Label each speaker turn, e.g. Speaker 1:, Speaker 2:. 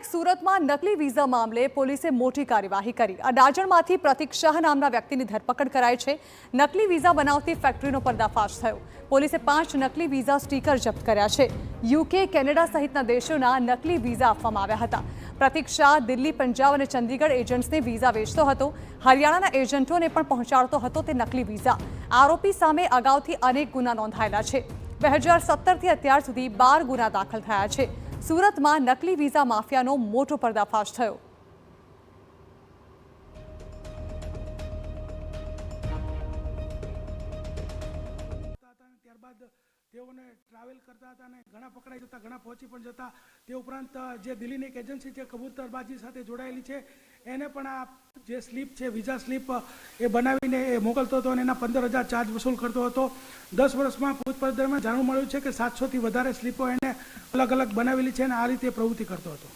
Speaker 1: સુરતમાં નકલી વિઝા મામલે પોલીસે મોટી કાર્યવાહી કરી। અડાજણમાંથી પ્રતિક શાહ નામના વ્યક્તિની ધરપકડ કરાઈ છે। નકલી વિઝા બનાવતી ફેક્ટરીનો પર્દાફાશ થયો। પોલીસે 5 નકલી વિઝા સ્ટીકર જપ્ત કર્યા છે। યુકે, કેનેડા સહિતના દેશોના નકલી વિઝા આપવામાં આવ્યા હતા। પ્રતિક શાહ દિલ્હી, પંજાબ અને ચંદીગઢ એજન્ટ્સને વિઝા વેચતો હતો। હરિયાણાના એજન્ટોને પણ પહોંચાડતો હતો તે નકલી વિઝા। આરોપી સામે અગાઉથી અનેક ગુના નોંધાયેલા છે। 2017થી અત્યાર સુધી 12 ગુના દાખલ થયા છે। સુરતમાં નકલી વિઝા માફિયાનો મોટો પર્દાફાશ થયો।
Speaker 2: ત્યારબાદ તેઓને ટ્રાવેલ કરતા હતા અને ઘણા પકડાઈ જતા, ઘણા પહોંચી પણ જતા। તે ઉપરાંત જે દિલ્હીની એક એજન્સી છે કબૂતરબાજી સાથે જોડાયેલી છે, એને પણ આ જે સ્લીપ છે, વિઝા સ્લીપ એ બનાવીને એ મોકલતો હતો અને એના 15,000 ચાર્જ વસૂલ કરતો હતો। 10 વર્ષમાં પૂછપરછ દરમિયાન જાણવા મળ્યું છે કે 700થી વધારે સ્લીપો એને અલગ અલગ બનાવેલી છે અને આ રીતે પ્રવૃત્તિ કરતો હતો।